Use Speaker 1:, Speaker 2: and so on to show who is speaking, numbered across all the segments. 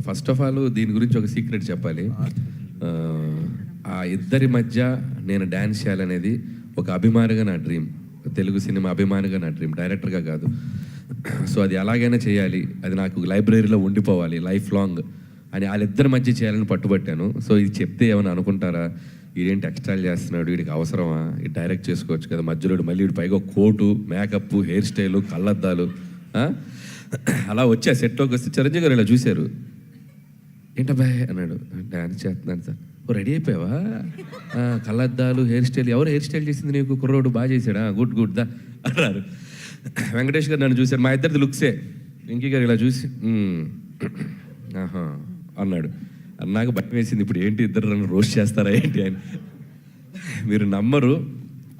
Speaker 1: First of all దీని గురించి ఒక సీక్రెట్ చెప్పాలి. ఆ ఇద్దరి మధ్య నేను డ్యాన్స్ చేయాలనేది ఒక అభిమానిగా నా డ్రీమ్, తెలుగు సినిమా అభిమానిగా నా డ్రీమ్, డైరెక్టర్గా కాదు. సో అది ఎలాగైనా చేయాలి, అది నాకు లైబ్రరీలో ఉండిపోవాలి లైఫ్ లాంగ్ అని వాళ్ళిద్దరి మధ్య చేయాలని పట్టుబట్టాను. సో ఇది చెప్తే ఏమైనా అనుకుంటారా, వీడేంటి ఎక్స్ట్రాలు చేస్తున్నాడు, వీడికి అవసరమా, ఇది డైరెక్ట్ చేసుకోవచ్చు కదా, మధ్యలో మళ్ళీ వీడి పైగా కోటు, మేకప్, హెయిర్ స్టైలు, కళ్ళద్దాలు అలా వచ్చి ఆ సెట్లోకి వస్తే చిరంజీవి గారు ఇలా చూశారు. ఏంటబ్బాయ్ అన్నాడు. డాన్స్ చేస్తున్నాను సార్. ఓ రెడీ అయిపోయావా, కళ్ళద్దాలు, హెయిర్ స్టైల్, ఎవరు హెయిర్ స్టైల్ చేసింది నీకు, కుర్రోడు బాగా చేశాడా, గుడ్ గుడ్ దా అన్నారు. వెంకటేష్ గారు నన్ను చూశారు, మా ఇద్దరిది లుక్సే. వెంకీ గారు ఇలా చూసి ఆహా అన్నాడు. నాకు భయం వేసింది, ఇప్పుడు ఏంటి ఇద్దరు నన్ను రోస్ట్ చేస్తారా ఏంటి అని. మీరు నమ్మరు,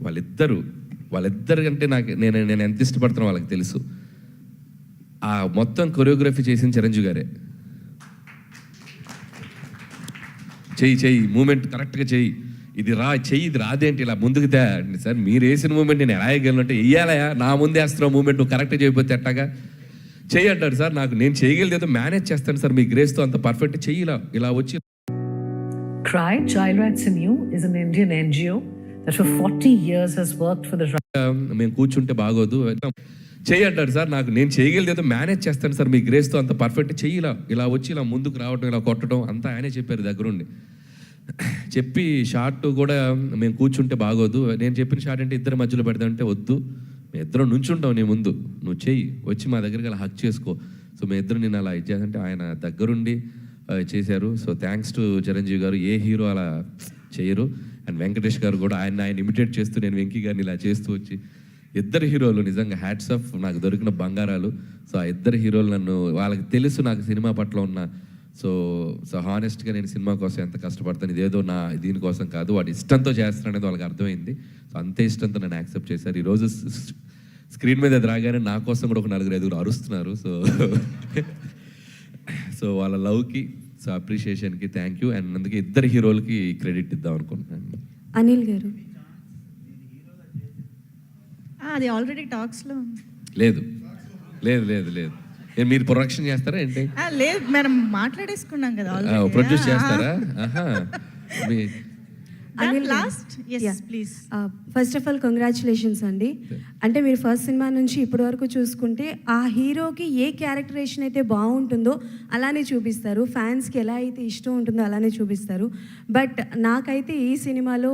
Speaker 1: వాళ్ళిద్దరు కంటే నేను ఎంత ఇష్టపడుతున్నా వాళ్ళకి తెలుసు. ఆ మొత్తం కొరియోగ్రఫీ చేసిన చిరంజీవి గారే. చెయ్యి మూమెంట్ కరెక్ట్గా చెయ్యి, ఇది రాదేంటి ఇలా ముందుకు తే సార్, మీరు వేసిన మూమెంట్ నేను ఎలా వేయగలను, వెయ్యాలయా, నా ముందే వేస్తున్నావు మూమెంట్, నువ్వు కరెక్ట్గా చేయకపోతే ఎట్టాగా చెయ్యి అంటాడు సార్. నేను చేయగలిగేదో మేనేజ్ చేస్తాను సార్, మీ గ్రేస్తో అంత పర్ఫెక్ట్ చెయ్యి ఇలా వచ్చి.
Speaker 2: CRY, Child Rights in You, is an Indian NGO that for 40 years has worked for the
Speaker 1: మేము కూర్చుంటే బాగోదు, చెయ్యి అంటాడు సార్. నేను చేయగలిగేదో మేనేజ్ చేస్తాను సార్, మీ గ్రేస్తో అంత పర్ఫెక్ట్ చెయ్యి ఇలా వచ్చి ఇలా ముందుకు రావడం, ఇలా కొట్టడం అంతా ఆయనే చెప్పారు దగ్గరుండి. చెప్పి షార్ట్ కూడా మేము కూర్చుంటే బాగోదు, నేను చెప్పిన షార్ట్ అంటే ఇద్దరు మధ్యలో పెడదామంటే వద్దు, మేము ఇద్దరం నుంచుంటాం నీ ముందు, నువ్వు చెయ్యి, వచ్చి మా దగ్గరికి అలా హక్ చేసుకో. సో మేము ఇద్దరు నేను అలా ఇచ్చేదంటే ఆయన దగ్గరుండి చేశారు. సో థ్యాంక్స్ టు చిరంజీవి గారు. ఏ హీరో అలా చేయరు. అండ్ వెంకటేష్ గారు కూడా ఆయన ఇమిటేట్ చేస్తూ, నేను వెంకీ గారిని ఇలా చేస్తూ వచ్చి, ఇద్దరు హీరోలు నిజంగా హ్యాట్స్ ఆఫ్, నాకు దొరికిన బంగారాలు. సో ఆ ఇద్దరు హీరోలు నన్ను, వాళ్ళకి తెలుసు నాకు సినిమా పట్ల ఉన్న సో హానెస్ట్గా నేను సినిమా కోసం ఎంత కష్టపడతాను, ఇదేదో నా దీనికోసం కాదు, వాటి ఇష్టంతో చేస్తాను అనేది వాళ్ళకి అర్థమైంది. సో అంతే ఇష్టంతో నన్ను యాక్సెప్ట్ చేశారు. ఈరోజు స్క్రీన్ మీద అది రాగానే నా కోసం కూడా ఒక 4-5 అరుస్తున్నారు. సో వాళ్ళ లవ్కి, సో అప్రిషియేషన్కి థ్యాంక్ యూ. అండ్ అందుకే ఇద్దరు హీరోలకి క్రెడిట్ ఇద్దాం అనుకుంటున్నాను.
Speaker 3: అనిల్ గారు
Speaker 4: అది ఆల్రెడీ టాక్స్లో
Speaker 1: లేదు. మీరు ప్రొడక్షన్ చేస్తారా ఏంటి?
Speaker 4: లేదు, మనం మాట్లాడేసుకున్నాం కదా,
Speaker 1: ప్రొడ్యూస్ చేస్తారా?
Speaker 3: ఫస్ట్ ఆఫ్ ఆల్ కంగ్రాచులేషన్స్ అండి. అంటే మీరు ఫస్ట్ సినిమా నుంచి ఇప్పటి వరకు చూసుకుంటే ఆ హీరోకి ఏ క్యారెక్టరేషన్ అయితే బాగుంటుందో అలానే చూపిస్తారు, ఫ్యాన్స్కి ఎలా అయితే ఇష్టం ఉంటుందో అలానే చూపిస్తారు. బట్ నాకైతే ఈ సినిమాలో